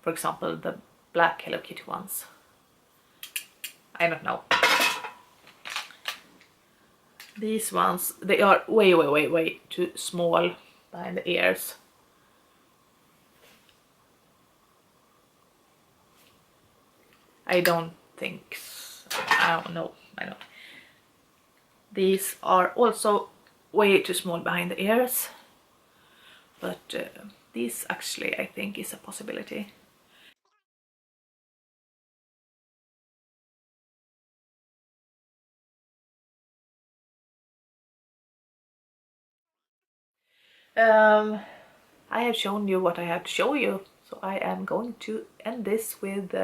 Speaker 1: for example, the black Hello Kitty ones. I don't know. These ones, they are way too small behind the ears. I don't think so. I don't know. These are also way too small behind the ears, but these actually I think is a possibility. I have shown you what I have to show you, so I am going to end this with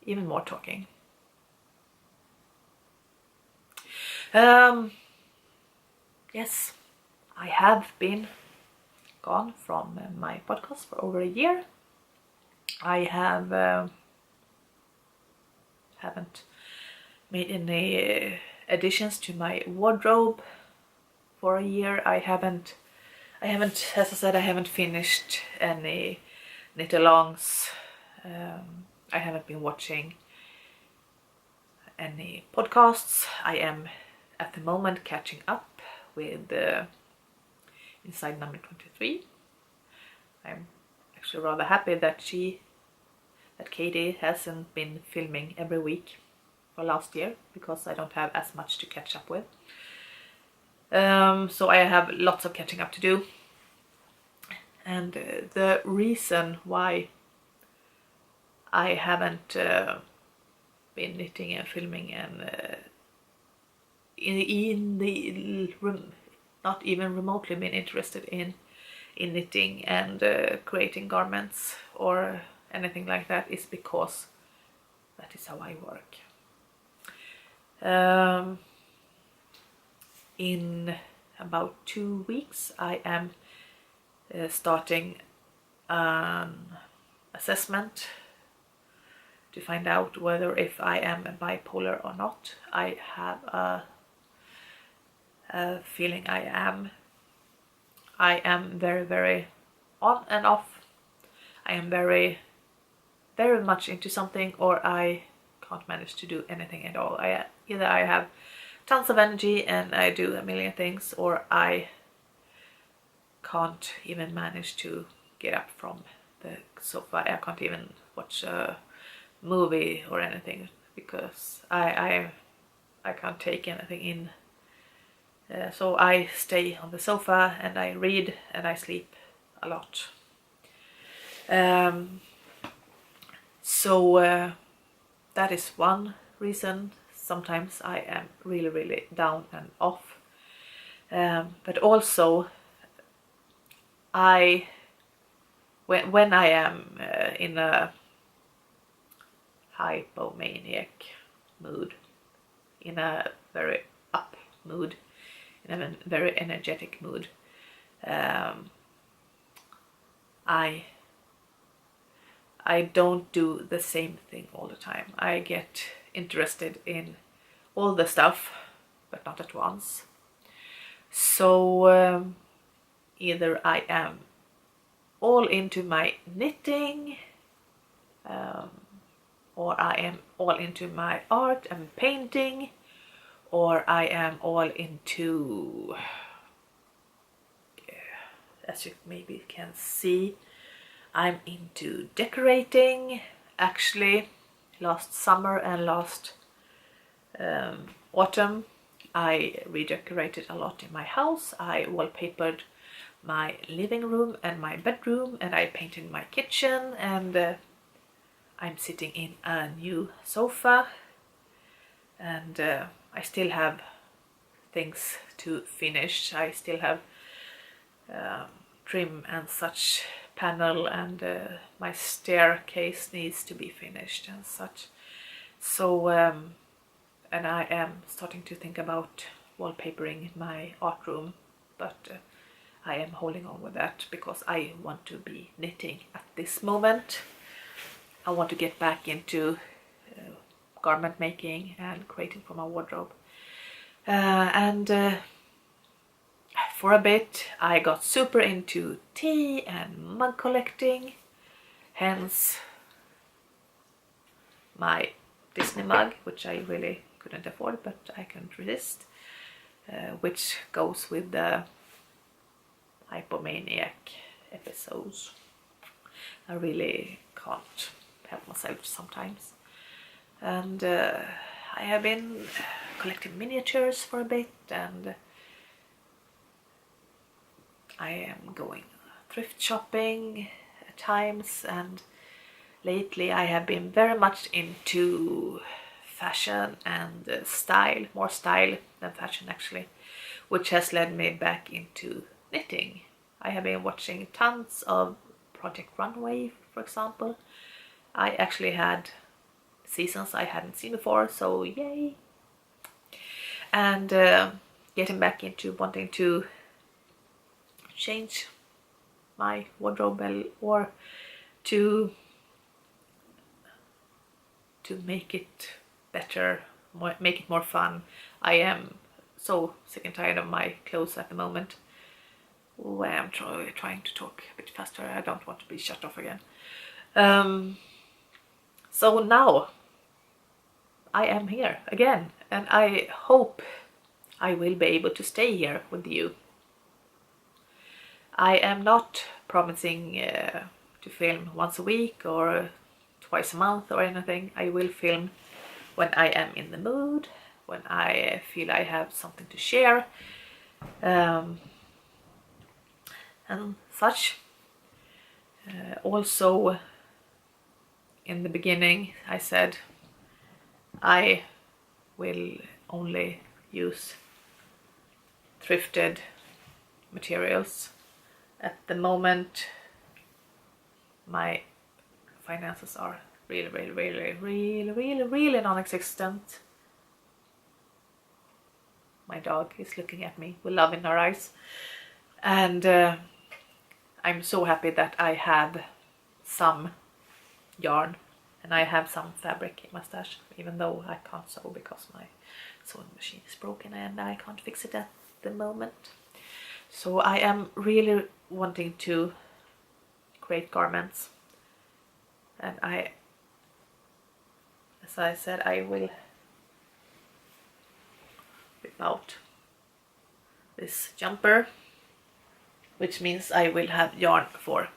Speaker 1: even more talking. Yes, I have been gone from my podcast for over a year. I haven't made any additions to my wardrobe for a year. I I haven't, as I said, I haven't finished any knit-alongs. I haven't been watching any podcasts. I am at the moment catching up with Inside number 23. I'm actually rather happy that Katie hasn't been filming every week for last year, because I don't have as much to catch up with. So I have lots of catching up to do. And the reason why I haven't been knitting and filming and in the room, not even remotely been interested in knitting and creating garments or anything like that, is because that is how I work. In about 2 weeks I am starting an assessment to find out whether if I am bipolar or not. I have a feeling I am. I am very, very on and off. I am very, very much into something, or I can't manage to do anything at all. Either I have tons of energy and I do a million things, or I can't even manage to get up from the sofa. I can't even watch a movie or anything, because I can't take anything in. So I stay on the sofa and I read and I sleep a lot. So that is one reason. Sometimes I am really, really down and off. But also when I am in a hypomaniac mood, in a very up mood, in a very energetic mood, I don't do the same thing all the time. I get interested in all the stuff, but not at once. So either I am all into my knitting, or I am all into my art and painting, or I am all into, as you maybe can see, I'm into decorating. Actually, last summer and last autumn I redecorated a lot in my house. I wallpapered my living room and my bedroom, and I painted my kitchen, and I'm sitting in a new sofa, and I still have things to finish. I still have trim and such panel, and my staircase needs to be finished and such. So and I am starting to think about wallpapering my art room, but I am holding on with that because I want to be knitting at this moment. I want to get back into garment making and creating for my wardrobe. And for a bit I got super into tea and mug collecting, hence my Disney mug, which I really couldn't afford, but I couldn't resist, which goes with the hypomaniac episodes. I really can't help myself sometimes. And I have been collecting miniatures for a bit, and I am going thrift shopping at times, and lately I have been very much into fashion and style, more style than fashion actually, which has led me back into knitting. I have been watching tons of Project Runway, for example. I actually had seasons I hadn't seen before, so yay! And getting back into wanting to change my wardrobe, or to make it better, make it more fun. I am so sick and tired of my clothes at the moment. Oh, I am trying to talk a bit faster. I don't want to be shut off again. So now I am here again, and I hope I will be able to stay here with you. I am not promising to film once a week or twice a month or anything. I will film when I am in the mood, when I feel I have something to share, and such. Also, in the beginning I said I will only use thrifted materials. At the moment my finances are really non-existent. My dog is looking at me with love in her eyes, and I'm so happy that I have some yarn and I have some fabric in my stash, even though I can't sew because my sewing machine is broken and I can't fix it at the moment. So I am really wanting to create garments, and as I said, I will whip out this jumper, which means I will have yarn for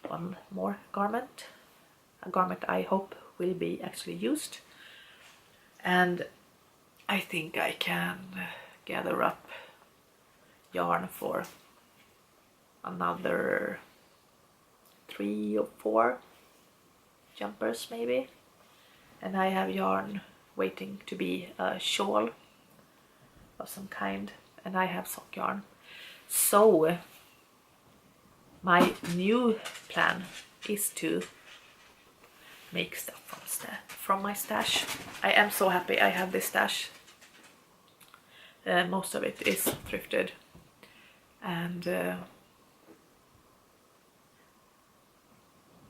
Speaker 1: one more garment, a garment I hope will be actually used, and I think I can gather up yarn for another 3 or 4 jumpers maybe, and I have yarn waiting to be a shawl of some kind, and I have sock yarn. So my new plan is to make stuff from my stash. I am so happy I have this stash. Most of it is thrifted, and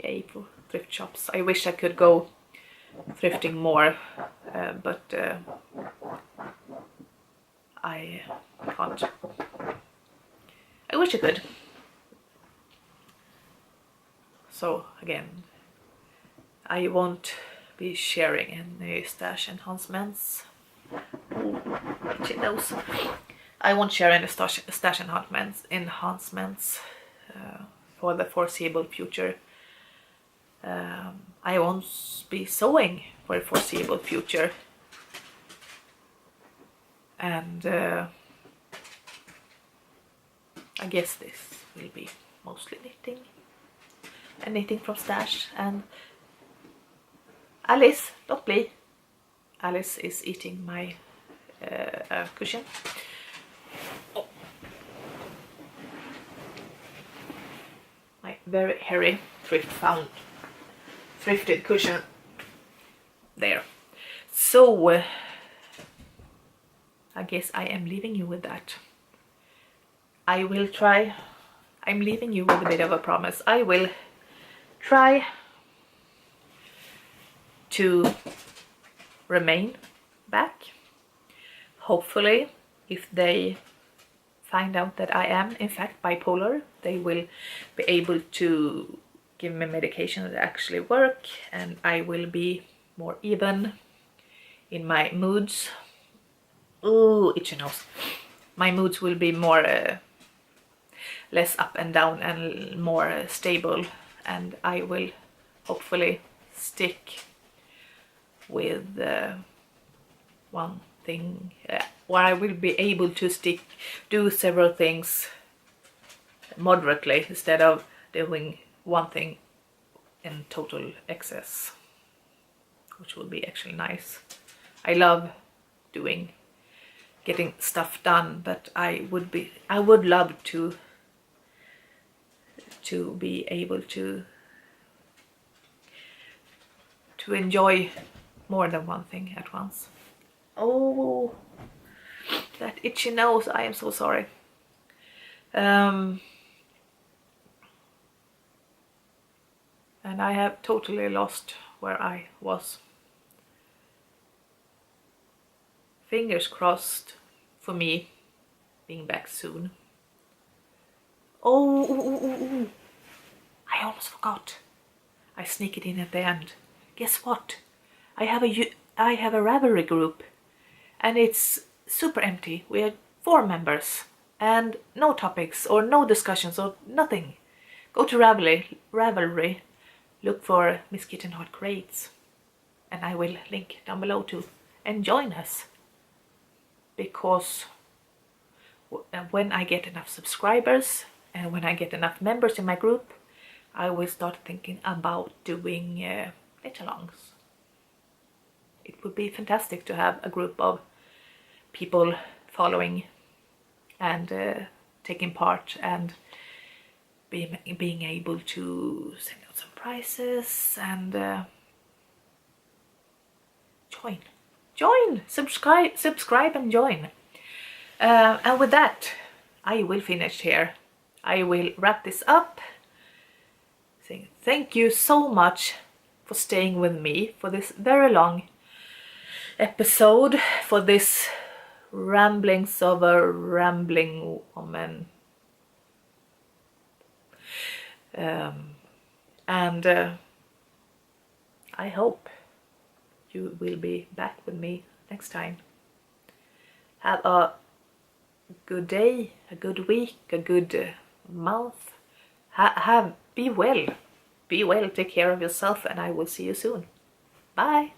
Speaker 1: yay for thrift shops. I wish I could go thrifting more, but I can't. I wish I could. So again, I won't be sharing any stash enhancements. Ooh, itchy nose. I won't share any stash enhancements for the foreseeable future. I won't be sewing for the foreseeable future, and I guess this will be mostly knitting and knitting from stash. And Alice, don't play. Alice is eating my cushion. Oh. My very hairy thrifted cushion there. So I guess I am leaving you with that. I will try. I'm leaving you with a bit of a promise. I will try to remain back. Hopefully, if they find out that I am in fact bipolar, they will be able to give me medication that actually work, and I will be more even in my moods. Ooh, itchy nose. My moods will be more less up and down and more stable, and I will hopefully stick with one thing, where I will be able to do several things moderately instead of doing one thing in total excess, which will be actually nice. I love getting stuff done, but I would love to be able to enjoy more than one thing at once. Oh, that itchy nose, I am so sorry. And I have totally lost where I was. Fingers crossed for me being back soon. Oh, I almost forgot. I sneak it in at the end. Guess what? I have a Ravelry group, and it's super empty. We are 4 members, and no topics or no discussions or nothing. Go to Ravelry, look for Miss Kitten Heart Creates, and I will link down below too. And join us, because when I get enough subscribers and when I get knit members in my group, I will start thinking about doing knit-alongs. It would be fantastic to have a group of people following and taking part, and being able to send out some prizes and join, subscribe and join. And with that, I will finish here. I will wrap this up, saying thank you so much for staying with me for this very long episode, for this ramblings of a rambling woman. And I hope you will be back with me next time. Have a good day, a good week, a good month. Be well, take care of yourself, and I will see you soon. Bye.